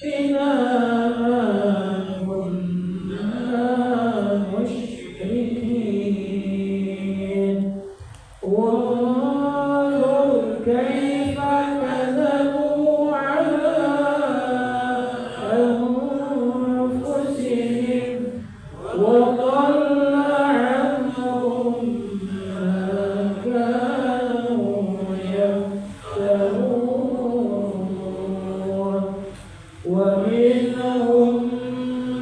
بنا ما كنا مشركين وانظر كيف كذبوا على أنفسهم وضل عنهم ما كانوا يفترون ومنهم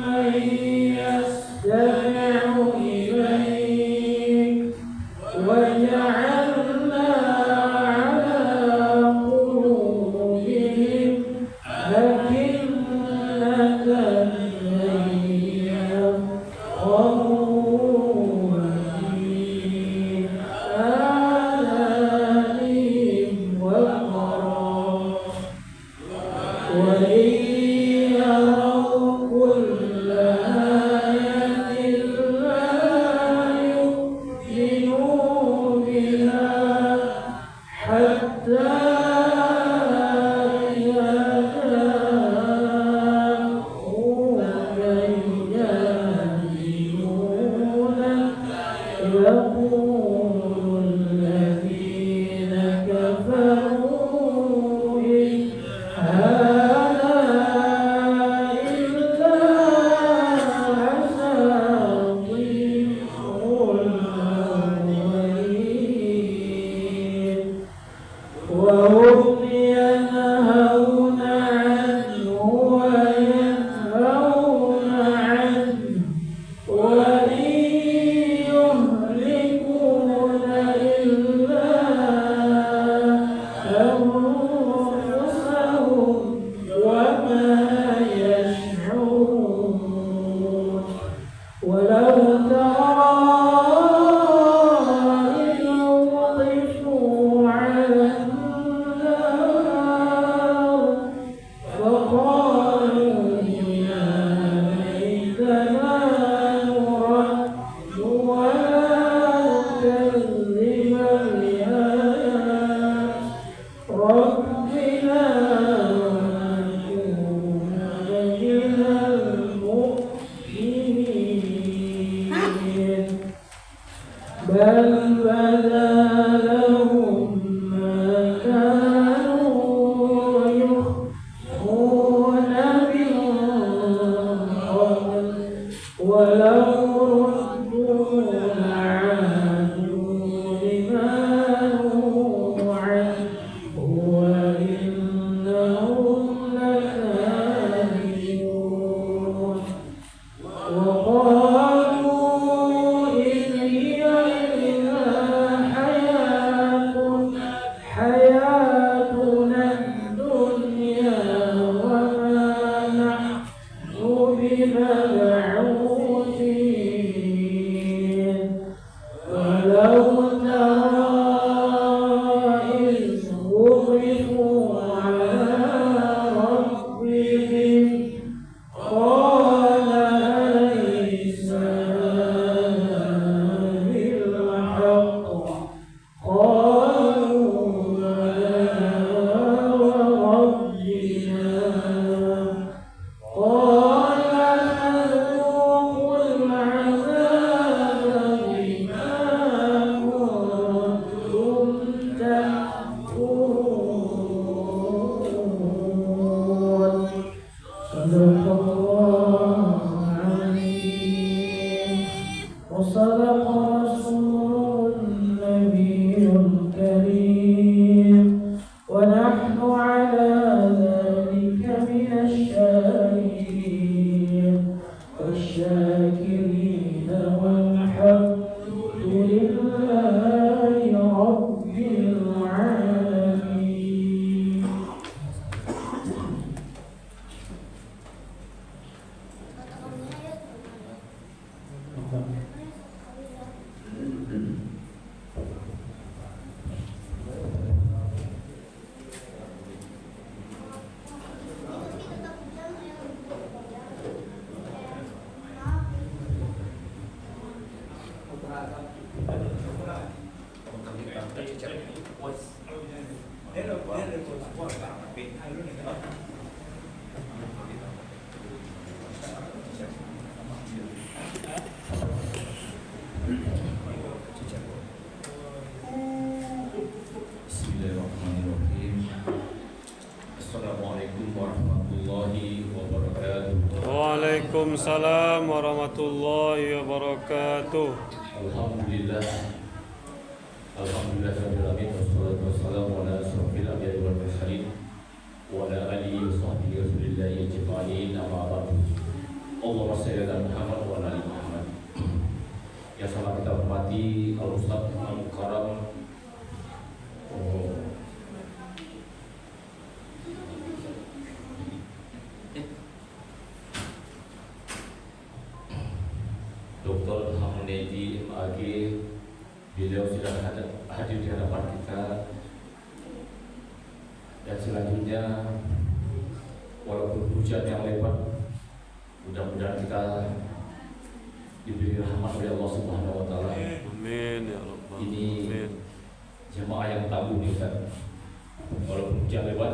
من يستمع إليك وجعلنا على قلوبهم أكنة أن يفقهوا وفي آذانهم وقرا وإن يروا كل آية لا يؤمنوا بها حتى إذا جاءوك يجادلونك يقول الذين كفروا إن هذا إلا أساطير الأولين وهم ينهون عنه وينهون عنه وإن يهلكون إلا أنفسهم وما يشعرون ولو ترى إذ وقفوا على النار فقالوا يا ليتنا نرد ولا نكذب بآيات ربنا ونكون warahmatullahi wabarakatuh. Waalaikumsalam warahmatullahi wabarakatuh. Alhamdulillah. Alhamdulillahirabbil alamin wassalatu wassalamu ala asyrofil anbiya'i wal mursalin wa ala alihi wa sahbihi rasulillahi ajma'in amma ba'du. Allahumma shalli ala Muhammad wa ala ali Muhammad. Yang sangat kita hormati Al-Ustaz Al-Mukarram Dr. Hamnedi MAG, beliau sudah hadir di hadapan kita. Dan selanjutnya, walaupun hujan yang lebat, mudah-mudahan kita diberi rahmat oleh Allah Subhanahu wa taala. Amin ya rabbal Ini alamin. jemaah yang tangguh nih Ustaz. Walaupun hujan lebat,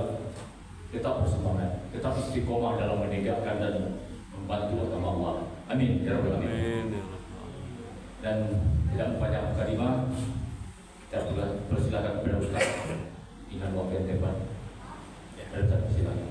tetap bersemangat, tetap istiqomah dalam menegakkan dan membantu agama Allah. Amin ya rabbal alamin. Amin ya rabbal alamin. Dan tidak banyak mukadimah, kita persilakan kepada Ustaz dengan waktu yang tepat. Ya, Ustaz silakan.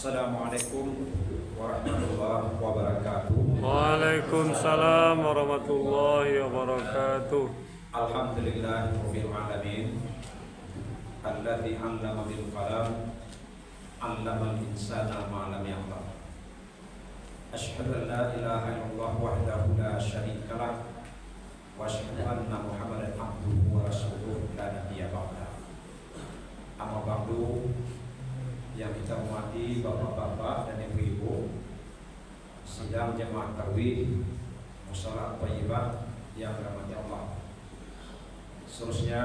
Assalamualaikum warahmatullahi wabarakatuh. Waalaikumsalam warahmatullahi wabarakatuh. Alhamdulillahirabbil alamin. Alladzi 'allama bil qalam, 'allamal insana ma lam ya'lam. Asyhadu an la ilaha illallah wahdahu la syarika lah wa asyhadu anna Muhammadan abduhu wa rasuluhu la nabiyya ba'da. Amma ba'du, yang kita hormati bapak-bapak dan ibu-ibu sidang jemaah tarawih mushola thayyibah yang dirahmati Allah. Seterusnya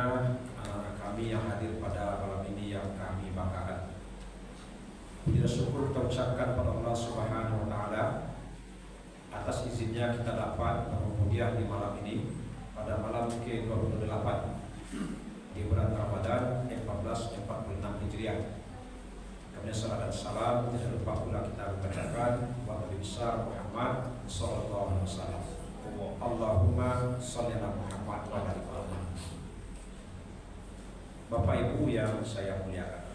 anak-anak kami yang hadir pada malam ini yang kami banggakan. Puji syukur kita ucapkan pada Allah Subhanahu wa taala atas izinnya kita dapat berkumpul di malam ini pada malam ke-28 di bulan Ramadan 1446 Hijriah. Kemudian salat dan salam tidak lupa pula kita bacakan wa Nabi besar Muhammad sallallahu alaihi wasallam. Allahumma shalli ala Muhammad wa ala ali Muhammad. Bapak Ibu yang saya muliakan,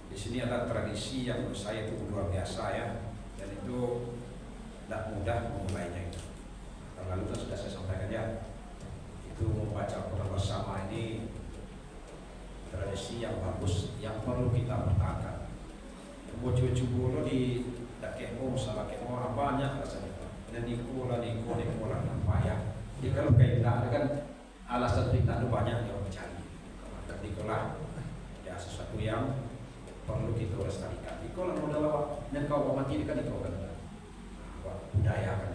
di sini ada tradisi yang menurut saya itu luar biasa ya, dan itu tidak mudah memulainya. Lalu sudah saya sampaikan ya, itu membaca Quran bersama ini tradisi yang bagus yang perlu kita pertahankan. Bojo-bojo di dakemo salah kemo banyak rasanya. Dan niko lah apa ya. Jadi kalau kayak tidak ada kan alasan kita itu banyak yang mencari. Tapi itulah ya sesuatu yang perlu kita lestarikan. Iko lah modal dan kau mati kan itu kan budaya kan.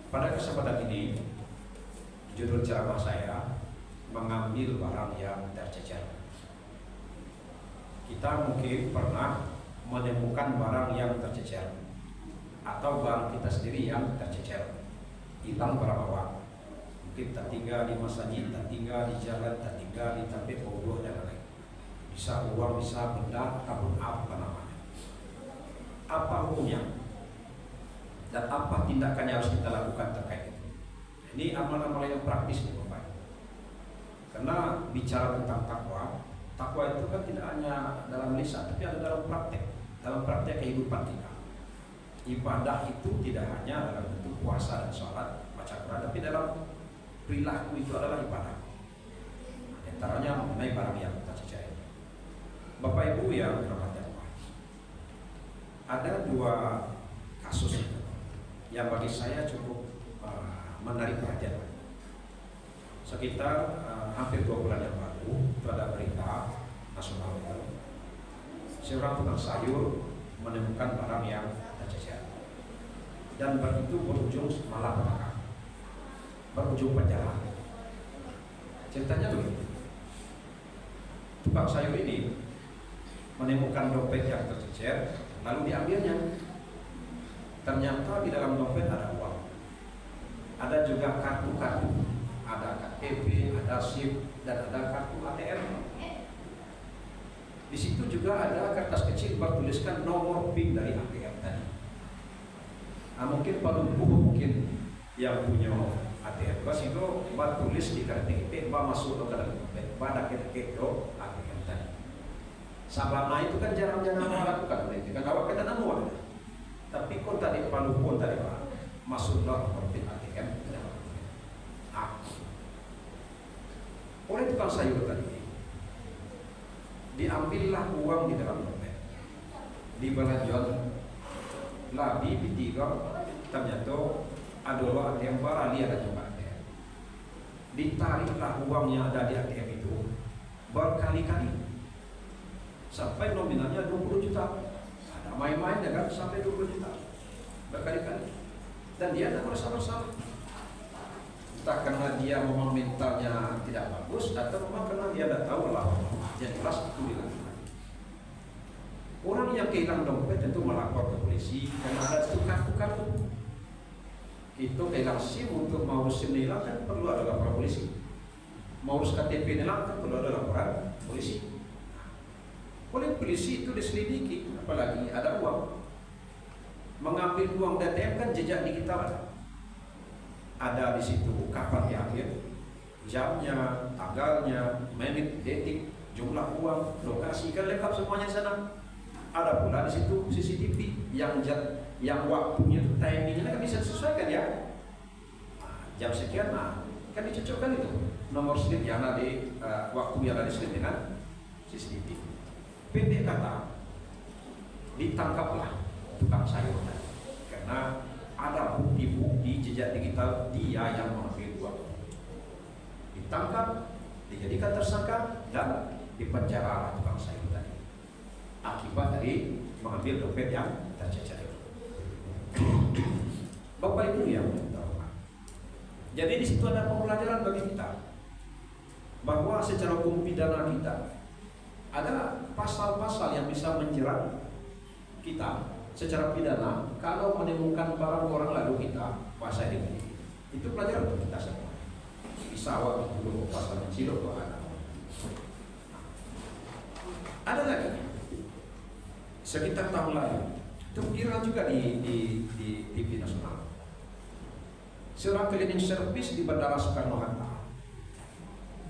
Pada kesempatan ini judul ceramah saya mengambil barang yang tercecer. Kita mungkin pernah menemukan barang yang tercecer atau barang kita sendiri yang tercecer, hilang berapa uang. Mungkin tertinggal di masjid, tertinggal di jalan, tertinggal di tempat bodoh dan lain-lain. Bisa uang, bisa benda, apapun apa namanya. Apa hukumnya? Dan apa tindakan yang harus kita lakukan terkait itu? Ini amal-amal yang praktis nih Bapak. Karena bicara tentang takwa, takwa itu kan tidak hanya dalam lisan, tapi ada dalam praktek kehidupan kita. Ibadah itu tidak hanya dalam bentuk puasa dan sholat, baca Quran, tapi dalam perilaku itu adalah ibadah. Antaranya mengenai barang yang kita cicai. Bapak Ibu yang dirahmati Allah, ada dua kasus yang bagi saya cukup menarik perhatian. Sekitar hampir 2 bulan yang lalu itu ada berita nasional itu, seorang tukang sayur menemukan barang yang tercecer dan begitu berujung malapetaka, berujung penjara. Ceritanya begini, tukang sayur ini menemukan dompet yang tercecer, lalu diambilnya. Ternyata di dalam dompet ada uang, ada juga kartu-kartu, ada KTP, ada SIM, dan ada kartu ATM. Di situ juga ada kertas kecil bertuliskan nomor PIN dari ATM tadi. Nah, mungkin Pak Lumpuh mungkin yang punya ATM pas itu tulis di KTP, masuk ke dalam dompet, pada KTP ATM tadi. Sabana itu kan jarang-jarang melakukan itu kan awak kata nama. Tapi kok tadi Pak Lumpuh tadi Pak masuklah nomor PIN ATM ke dalam dompet. Nah, oleh tukang sayur tadi diambillah uang di dalam dompet, dibelanjakan labi B3, ternyata adalah ATM barang dia ada juga ATM. Ditariklah uang yang ada di ATM itu berkali-kali sampai nominalnya 20 juta. Ada main-main ya kan, sampai 20 juta berkali-kali. Dan dia tidak merasa bersalah. Entah karena dia memang mentalnya tidak bagus atau memang karena dia tidak tahu lah. Yang jelas itu dilakukan. Orang yang kehilangan dompet tentu melapor ke polisi karena ada kartu-kartu. Itu kehilangan SIM, untuk mau SIM hilang kan perlu ada laporan polisi. Mau urus KTP hilang kan perlu ada laporan polisi. Oleh polisi itu diselidiki, apalagi ada uang. Mengambil uang dari ATM kan jejak digital ada di situ, kapan diambil, jamnya, tanggalnya, menit, detik, jumlah uang, lokasi, kan lengkap semuanya di sana. Ada pula di situ CCTV yang waktunya itu timingnya kan bisa disesuaikan ya. Jam sekian, kan dicocokkan itu nomor slip yang ada di waktu yang ada di slip dengan CCTV. Pendek kata, ditangkaplah tukang sayur karena ada bukti-bukti jejak digital dia yang mengambil uang. Ditangkap, dijadikan tersangka dan dipenjara tukang sayur tadi akibat dari mengambil dompet yang tercecer. Bapak Ibu yang terhormat, jadi di situ ada pembelajaran bagi kita bahwa secara hukum pidana kita ada pasal-pasal yang bisa menjerat kita secara pidana kalau menemukan barang orang lalu kita kuasai dimiliki. Itu pelajaran untuk kita semua. Bisa awak dulu pasal kecil atau ada lagi sekitar tahun lalu itu viral juga di TV nasional. Seorang cleaning service di Bandara Soekarno-Hatta,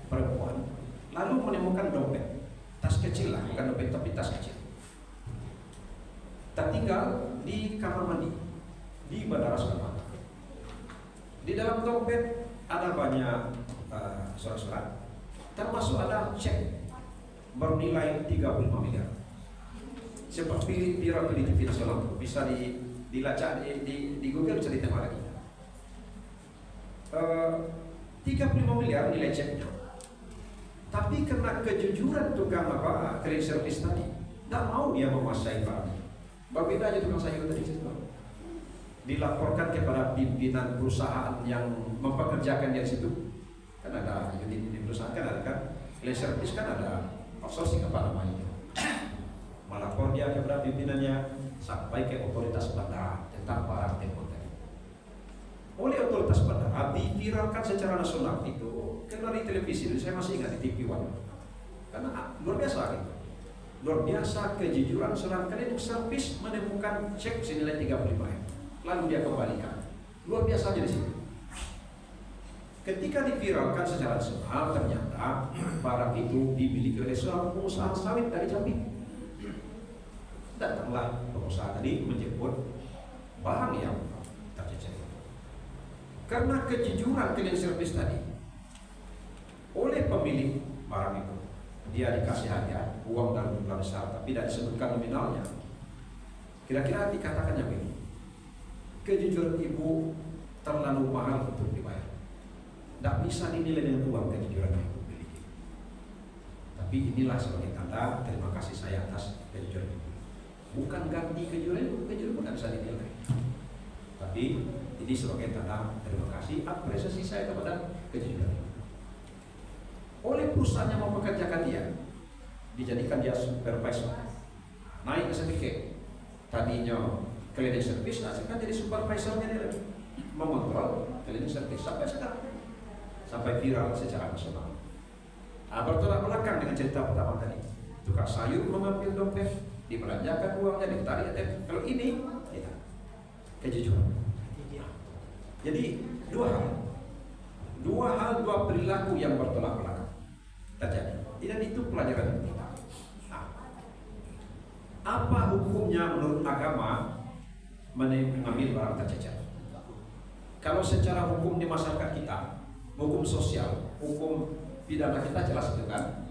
perempuan, lalu menemukan dompet, tas kecil lah, bukan dompet tapi tas kecil, tertinggal di kamar mandi di Bandara Soekarno-Hatta. Di dalam dompet ada banyak surat-surat, termasuk ada cek bernilai 35 miliar. Seperti viral di TV nasional, bisa dilacak di Google, bisa ditengok lagi. 35 miliar nilai ceknya. Tapi karena kejujuran tukang cleaning service tadi, tidak mau dia menguasai barang. Berbeda aja tukang sayur tadi dilaporkan kepada pimpinan perusahaan yang mempekerjakan dia di situ. Kan ada unit di perusahaan, kan ada kan cleaning service, kan ada outsourcing apa namanya. Melapor dia kepada pimpinannya sampai ke otoritas bandara tentang barang telepon tadi. Oleh otoritas bandara diviralkan secara nasional itu, karena di televisi itu saya masih ingat di TV One, karena luar biasa gitu. Luar biasa kejujuran seorang cleaning service menemukan cek senilai 35 M, lalu dia kembalikan. Luar biasa aja di situ. Ketika diviralkan secara nasional, ternyata barang itu dimiliki oleh seorang pengusaha sawit dari Jambi. Datanglah pengusaha tadi menjemput barang yang tercecer. Karena kejujuran cleaning service tadi oleh pemilik barang itu, dia dikasih hadiah uang dalam jumlah besar, tapi tidak disebutkan nominalnya. Kira-kira dikatakannya begini, kejujuran ibu terlalu mahal untuk dibayar, tidak bisa dinilai dengan uang kejujuran yang ibu miliki. Tapi inilah sebagai tanda terima kasih saya atas kejujuran ibu. Bukan ganti kejujuran ibu tidak bisa dinilai. Tapi ini sebagai tanda terima kasih, apresiasi saya kepada kejujuran ibu. Oleh perusahaan yang mempekerjakan dia, dijadikan dia supervisor, naik ke sedikit. Tadinya cleaning service, nah sekarang jadi supervisornya dia lagi mengontrol cleaning service sampai sekarang, sampai viral secara nasional. Bertolak belakang dengan cerita pertama tadi. Tukang sayur mengambil dompet, dibelanjakan uangnya, ditarik ATM. Kalau ini, ya, kejujuran. Jadi dua perilaku yang bertolak belakang terjadi. Dan itu pelajaran kita. Nah, apa hukumnya menurut agama mengambil barang tercecer? Kalau secara hukum di masyarakat kita, hukum sosial, hukum pidana kita jelas itu kan.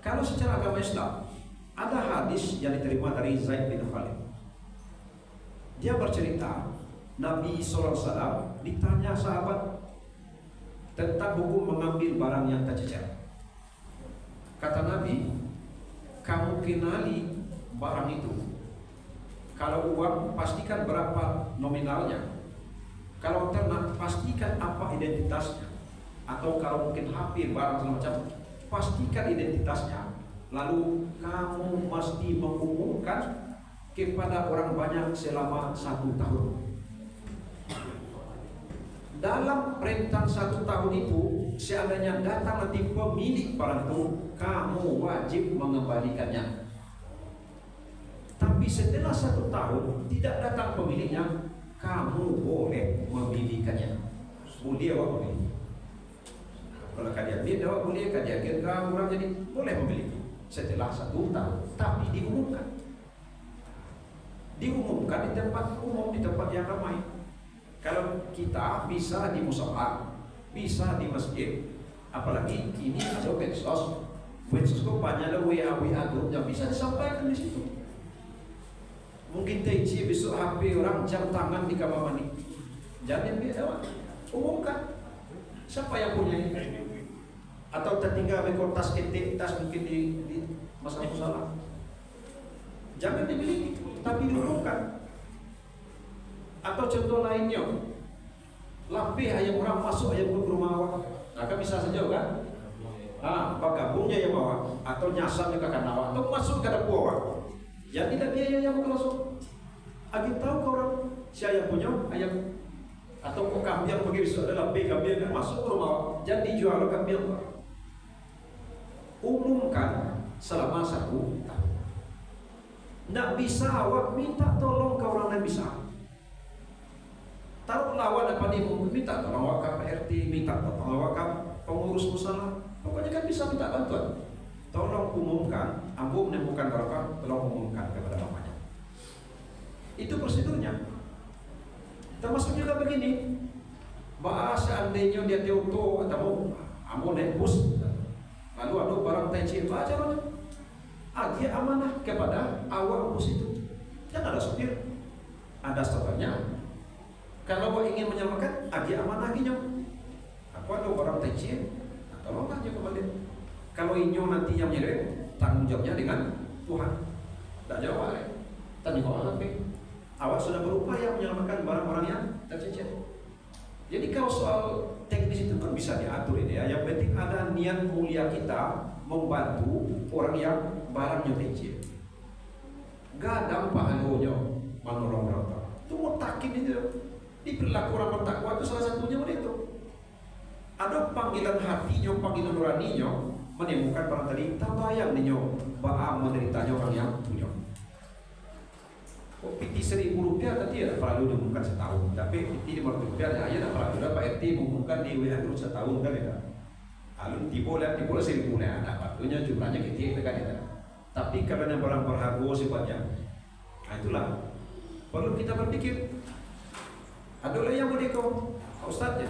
Kalau secara agama Islam, ada hadis yang diterima dari Zaid bin Khalid. Dia bercerita, Nabi SAW ditanya sahabat tentang hukum mengambil barang yang tercecer. Kata Nabi, kamu kenali barang itu. Kalau uang, pastikan berapa nominalnya. Kalau ternak, pastikan apa identitasnya. Atau kalau mungkin HP, barang segala macam, pastikan identitasnya. Lalu kamu mesti mengumumkan kepada orang banyak selama 1 tahun. Dalam rentang 1 tahun itu, seandainya datang nanti pemilik barang itu, kamu wajib mengembalikannya. Tapi setelah 1 tahun tidak datang pemiliknya, kamu boleh memilikannya. Boleh awak memiliki. Kalau kalian beda awak boleh, kalian orang jadi boleh memiliki setelah 1 tahun. Tapi diumumkan di tempat umum, di tempat yang ramai. Kalau kita bisa di musola, bisa di masjid, apalagi kini ada medsos kok banyaklah WA grupnya, bisa disampaikan di situ. Mungkin TC besok HP orang jam tangan di kamar mandi, jangan beda, umumkan siapa yang punya ini, atau tertinggal di kertas ketik tas mungkin di masa musola, jangan dimiliki, tapi diumumkan. Atau contoh lainnya, lapih ayam orang masuk ayam ke rumah awak, nah kan bisa saja kan? Gabungnya yang awak, atau nyasar ke kakak awak, atau masuk ke dapur awak. Ya tidak biaya yang langsung. Agak tahu ke orang si ayam punya ayam, atau kok kambing pergi besok ada lapih kambing kan masuk ke rumah awak, jangan dijual kambing. Umumkan selama 1 tahun. Tidak bisa awak minta tolong ke orang yang bisa. Taruh lawan apa dia minta tolong awak PRT, minta tolong awak pengurus musola, pokoknya kan bisa minta bantuan. Tolong umumkan, ambo menemukan barokah, tolong umumkan kepada bapaknya. Itu prosedurnya. Termasuk juga begini, bahas seandainya dia teoto atau ambo naik bus, lalu ada barang tensi, apa caranya? Dia amanah kepada awak bus itu. Jangan ada sopir, ada stoppernya. Kalau kau ingin menyelamatkan, dia amanah ginya. Aku ada barang tensi, tolonglah dia kembali. Kalau inyo nanti yang nyerep, tanggung jawabnya dengan Tuhan. Tak jawab, tanya kau apa? Awak sudah berupaya menyelamatkan barang-barang yang tercecer. Jadi kalau soal teknis itu kan bisa diatur ini ya. Yang penting ada niat mulia kita membantu orang yang barangnya kecil. Gadang pahalanya manorong-rong. Itu mutakin itu. Di perilaku orang bertakwa itu salah satunya itu. Ada panggilan hatinya, panggilan nuraninya menemukan barang tadi. Tak bayang ninyo bahwa menderitanya orang yang punya. PT 1.000 rupiah tadi ya perlu diumumkan setahun, tapi PT 500 rupiah ya tidak perlu. Pak RT mengumumkan di WA terus setahun kan ya. Lalu tiba 1.000 ada waktunya jumlahnya kecil kan ya. Tapi karena barang berharga sifatnya, nah itulah perlu kita berpikir. Ada lagi yang boleh kau Ustaz ya.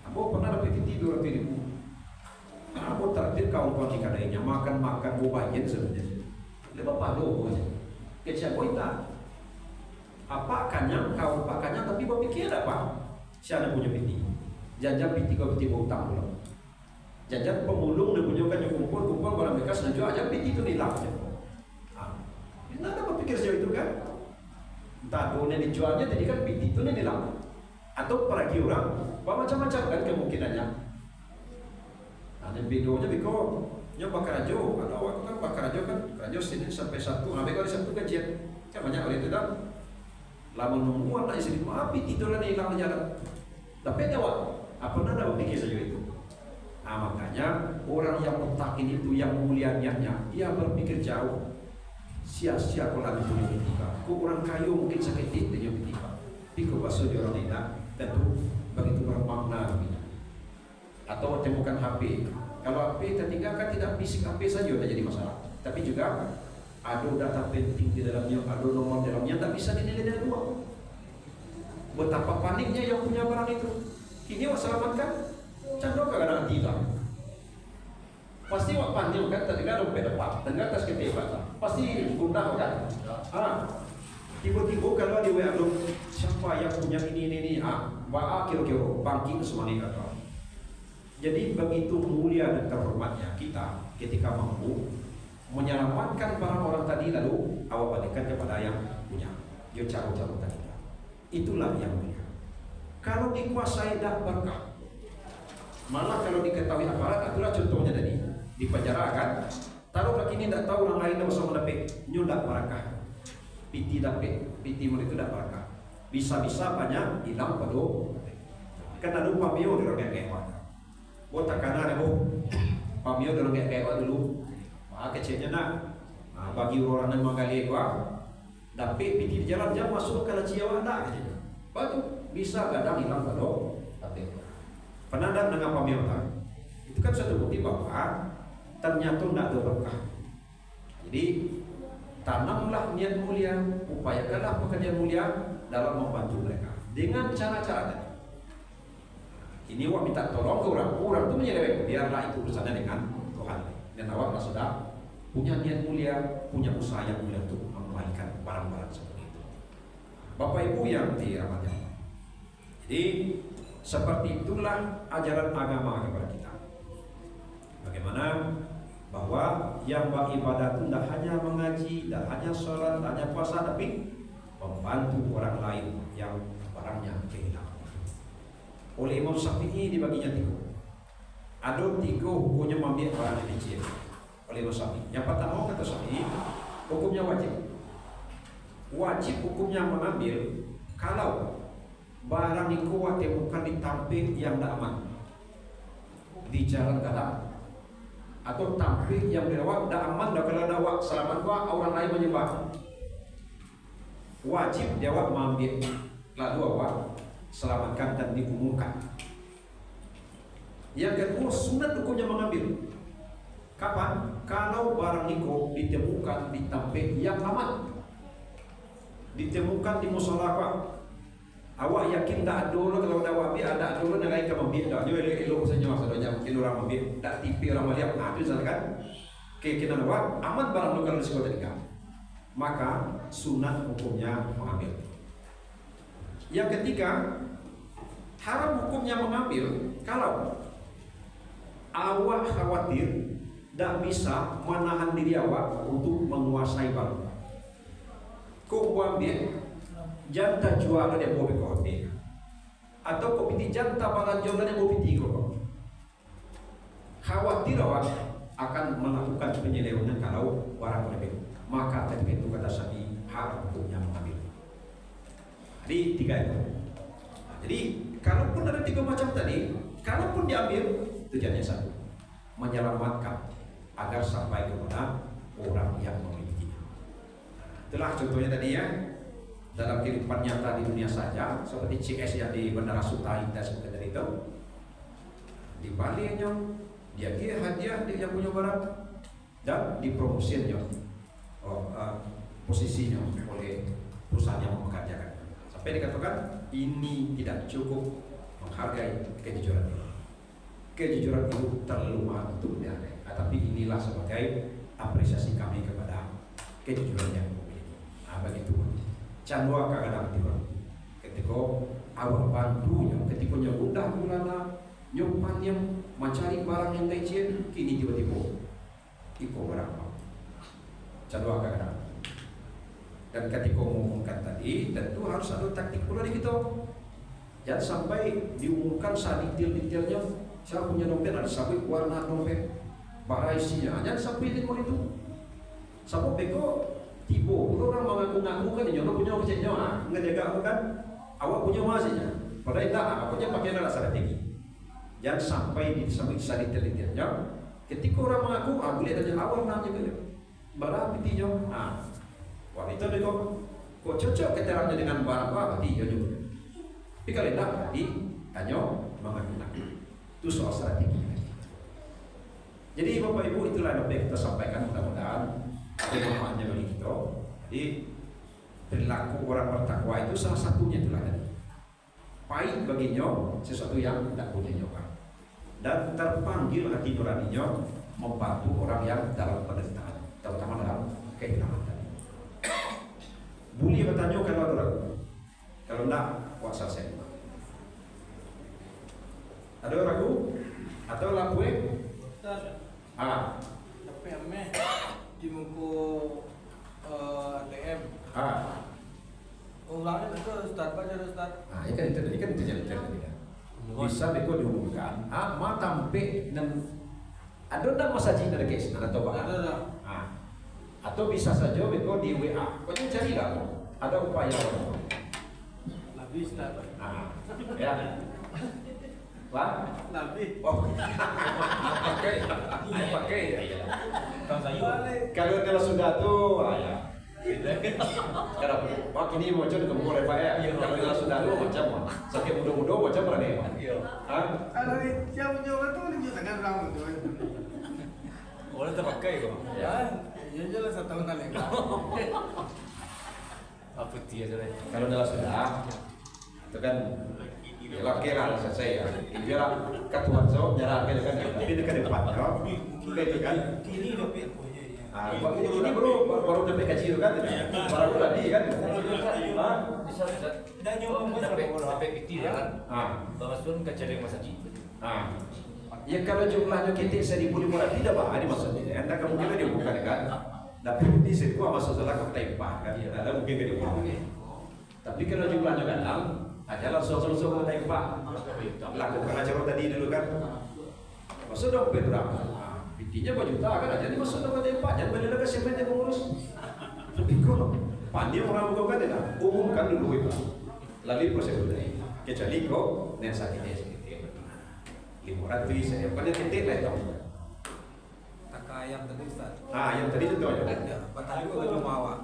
Aku pernah dapat PT 200.000. Aku terakhir kawan-kawan di kadainya makan bubahin sebenarnya. Lepas palu aja. Kecil kita apa kanyang kau pakanya tapi berpikir apa siapa punya piti jajan piti kau piti utang pula jajan pemulung dia punya kan kumpul barang bekas najwa aja piti itu nilainya tidak ada berpikir sejauh itu kan entah doanya dijualnya jadi kan piti itu nilai atau pergi orang macam-macam kan kemungkinannya ada videonya biko nyoba karajo, ada waktu kan pak karajo Senin sampai Sabtu, habis hari Sabtu gajian, kan banyak orang itu dah. Lama nungguan lah istri api tidurlah nih hilang jalan. Tapi jawab, apa nanda berpikir saja itu? Nah, makanya orang yang mutakin itu yang mulia niatnya, dia berpikir jauh. Sia-sia kalau lagi punya ketika. Kau orang kayu mungkin sakit dia ketika. Tapi kau basuh di orang tidak, tentu begitu bermakna. Atau temukan HP. Kalau HP tertinggal kan tidak bisik HP saja tidak jadi masalah. Tapi juga ada data penting di dalamnya, ada nomor di dalamnya, tak bisa dinilai dengan uang. Betapa paniknya yang punya barang itu. Ini wak selamatkan, candok kadang tidak. Pasti wak panjang kan, terdengar dompet depan, terdengar tas ketebak, pasti gundah kan. Tiba-tiba kalau di WA siapa yang punya ini, wak kira-kira bangkit semuanya kata. Jadi begitu mulia dan terhormatnya kita ketika mampu menyelamatkan barang orang tadi, lalu awak balikkan kepada yang punya. Dia caro-caro tadi. Itulah yang mulia. Kalau dikuasai dah berkah. Malah kalau diketahui aparat, itulah contohnya tadi di penjara kan. Taruhlah kini tidak tahu orang lain sama dapat nyudak berkah. Piti dapat, piti murid itu tidak berkah. Bisa-bisa banyak hilang pada. Karena lupa pamio di orang kayak botak karena ada pamio di orang kayak dulu. Kecilnya nak bagi orang yang menggali gua tapi piti di jalan jam masuk ke jiwa nak kecilnya batu bisa kadang hilang kalau tapi penandang dengan pamiota itu kan suatu bukti bahwa ternyata tidak ada berkah. Jadi tanamlah niat mulia, upayakanlah pekerjaan mulia dalam membantu mereka dengan cara-cara tadi. Ini awak minta tolong ke orang itu menyeleweng, biarlah itu urusannya dengan Tuhan. Dan awak sudah punya niat mulia, punya usaha yang mulia untuk mengembalikan barang-barang seperti itu. Bapak Ibu yang dirahmati Allah. Jadi seperti itulah ajaran agama kepada kita. Bagaimana bahwa yang beribadah itu tidak hanya mengaji, tidak hanya sholat, tidak hanya puasa, tapi membantu orang lain yang barangnya kehilangan. Oleh Imam Syafi'i dibaginya 3. Ada 3 hukumnya mengambil barang yang kecil. Oleh Imam Syafi'i. Yang pertama kata Syafi'i, hukumnya wajib. Wajib hukumnya mengambil kalau barang itu bukan di tempat yang tidak aman, di jalan kadang, atau tempat yang dirawat tidak aman. Dan kalau ada awak selamat orang lain menyembah, wajib dia awak mengambil, lalu awak selamatkan dan diumumkan. Yang kedua sunat hukumnya mengambil. Kapan? Kalau barang itu ditemukan di tempat yang aman, ditemukan di musola. Awak yakin tak ada orang kalau awak ambil, ada orang yang lain kan ambil dah. Dia elok saja maksudnya mungkin orang ambil, tak tipi orang melihat ambil misalkan. Keyakinan awak aman barang itu kalau disebut tadi kan. Maka sunat hukumnya mengambil. Yang ketiga, haram hukumnya mengambil kalau awak khawatir tak bisa menahan diri awak untuk menguasai barang. Kau ambil janta jual dia mau ambil, atau kau pilih janta barang jual dia mau pilih. Khawatir awak akan melakukan penyelewengan kalau barang lebih, maka tadi itu kata Syafi'i haram hukumnya mengambil. Jadi 3 itu. Jadi kalaupun ada 3 macam tadi, kalaupun diambil tujuannya satu, menyelamatkan agar sampai kepada orang yang memilikinya. Itulah contohnya tadi ya, dalam kehidupan nyata di dunia saja, seperti CS yang di Bandara Suta kita sebutkan tadi itu, dibaliknya dia hadiah dia yang punya barang dan dipromosinya posisinya oleh perusahaan yang mempekerjakan. Sampai dikatakan ini tidak cukup menghargai kejujuran itu. Kejujuran itu terlalu mahal untuk dihargai. Tapi inilah sebagai apresiasi kami kepada kejujuran yang memiliki. Begitu. Candua kadang tiba. Ketika awak bantu yang ketika nyebudah gulana nyumpan yang mencari barang yang kecil, kini tiba-tiba iko berapa? Candua kadang. Dan ketika mengumumkan tadi, tentu harus ada taktik pula di kita. Jangan sampai diumumkan saat detail-detailnya. Saya punya dompet ada sabit warna dompet. baraisinya jangan sampai itu itu. Sama beko tibo, orang mengaku-ngaku kan nyono punya kecilnya, nggak jaga kan, awak punya masihnya. Padahal tak, apa punya pakaian ala strategi. Jangan sampai bisa ditelitinya. Ketika orang mengaku, boleh tanya awak namanya ke dia. Barang pitinya, wanita dia kok cocok keterangannya dengan barang apa dia juga. Tapi kalau tidak, tanya mengaku-ngaku. Itu soal strategi. Jadi Bapak Ibu itulah yang kita sampaikan, mudah-mudahan ada manfaatnya bagi kita. Jadi perilaku orang bertakwa itu salah satunya itulah tadi. Pahit baginya sesuatu yang tidak punya nyoba. Dan terpanggil hati nuraninya membantu orang yang dalam penderitaan, terutama dalam kehilangan tadi. Boleh bertanya kalau ada ragu. Kalau tidak, puasa saya. Ada ragu? Atau laku? Tapi ame di muku ATM. Ulangnya itu Ustaz, baca Ustaz. Ikan itu jalan tadi kan. Bisa beko diumumkan. Ma tampe ada ndak masaji dari kes atau apa? Ada. Atau bisa saja beko di WA. Pokoknya carilah. Ada upaya. Nabi Ustaz. Ya. Wah, Nabi. oh, pakai ya. Kalau dia sudah tuh, ya. Kalau wah ini mau coba kamu Pak ya. Kalau dia sudah tuh macam sakit muda-muda macam mana nih? Kalau yang mencoba tuh menunjukkan kamu tuh. Orang terpakai kok. Ya jelas 1 tahun lagi. Apa dia jadi? Kalau dia sudah, itu kan laki lah selesai ya. Biar ketuan so jarak kan tapi dekat depan ya. Itu kan. Kini tapi punya ya. Ini baru dapat kecil kan? Baru tadi kan? Dan nyoba sampai kecil ya kan? Bapak Sun kecil masaji. Ya kalau jumlahnya kita 1.500 tidak bah, ini maksudnya. Anda kemungkinan dibuka kan? Tapi di situ masuk salah ketempah kan? Ada mungkin ke dibuka. Tapi kalau jumlahnya kadang adalah sosok-sosok ketempah. Lakukan acara tadi dulu kan? Masuk dong berapa? Intinya berjuta kan aja ini masuk dong ketempah. Jangan benar ke siapa yang mengurus. Ikut pandai orang buka kan tidak? Umumkan dulu itu. Lalu prosedur ini. Kecuali kok nesa kita sedikit. 500 saya pada titik lah itu. Ayam tadi Ustaz. Yang tadi itu aja. Batal juga cuma awak.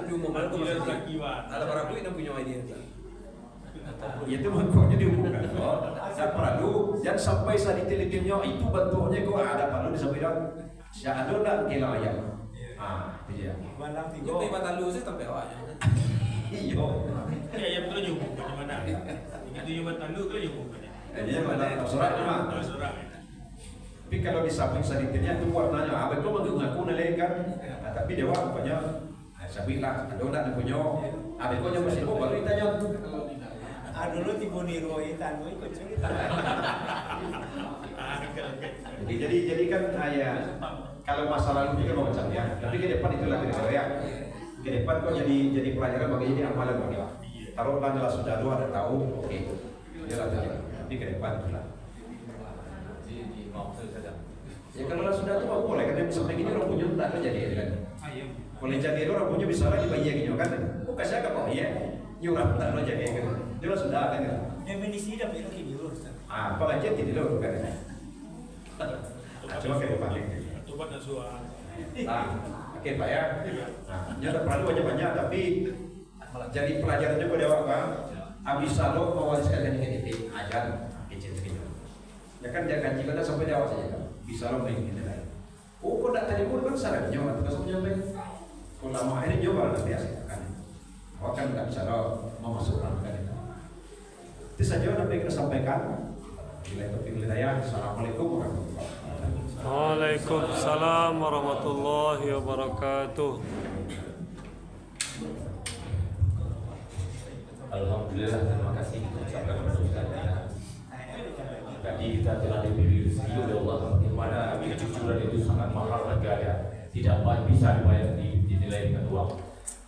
Diumumkan itu maksudnya. Ada para beli yang punya ide Ustaz. Itu bentuknya diumumkan. Saya perlu dan sampai saat ditelitinya itu bentuknya kok ada perlu disampaikan. Saya ada dan kilo ayam. Itu dia. Itu batal dulu sih sampai awak. Iya. Ya, yang betul juga bagaimana? Itu yang bertanduk kan juga. Dia mana terserah cuma. Tapi kalau di samping sanitirnya itu warnanya apa itu mengaku nilai kan. Tapi dia rupanya saya bilang ada orang punya ada punya masih baru ditanya. Dulu tiba niru itu ikut cerita. Jadi kan kalau masa lalu juga macam ya. Tapi ke depan itulah kira-kira ya. Ke depan kok jadi pelajaran bagi jadi amalan bagi. Taruhlah jelas sudah ada tahu, oke. Jelas saja. Tapi ke depan itulah. Ya kalau sudah tuh apa boleh kan dia sampai gini orang punya tak jadi kan. Boleh jadi orang punya bisa lagi bayi gini kan. Kok kasih apa ya? Nyurah tak lo jadi kan. Dia sudah kan. Definisi dapat itu kini lurus. Apa aja tidak lo kan. Coba ke depan. Coba dan suara. Oke Pak ya. Dia ada perlu banyak tapi jadi pelajaran juga dia Pak. Abis salo mewariskan ini ajar kecil-kecil. Ya kan dia gaji kita sampai di awal saja. Bisa lo main ini lain. Kok tak tadi pun kan sarannya atau semuanya main. Kalau lama ini nyoba nanti asik kan. Kau kan tidak bisa lo memasukkan kan itu. Itu saja yang kita sampaikan. Bila itu pilih saya. Assalamualaikum warahmatullahi wabarakatuh. Waalaikumsalam warahmatullahi wabarakatuh. Alhamdulillah, terima kasih ucapkan kepada Ustaz. Tadi kita telah diberi rezeki oleh Allah bagaimana kejujuran itu sangat mahal harganya, tidak bisa dibayar dinilai dengan uang.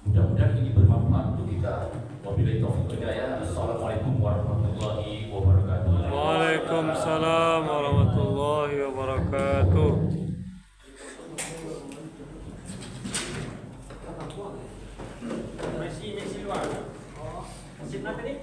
Mudah-mudahan ini bermanfaat untuk kita. Wabillahi taufiq wal hidayah. Assalamualaikum warahmatullahi wabarakatuh. Waalaikumsalam warahmatullahi wabarakatuh. Nasib natin eh.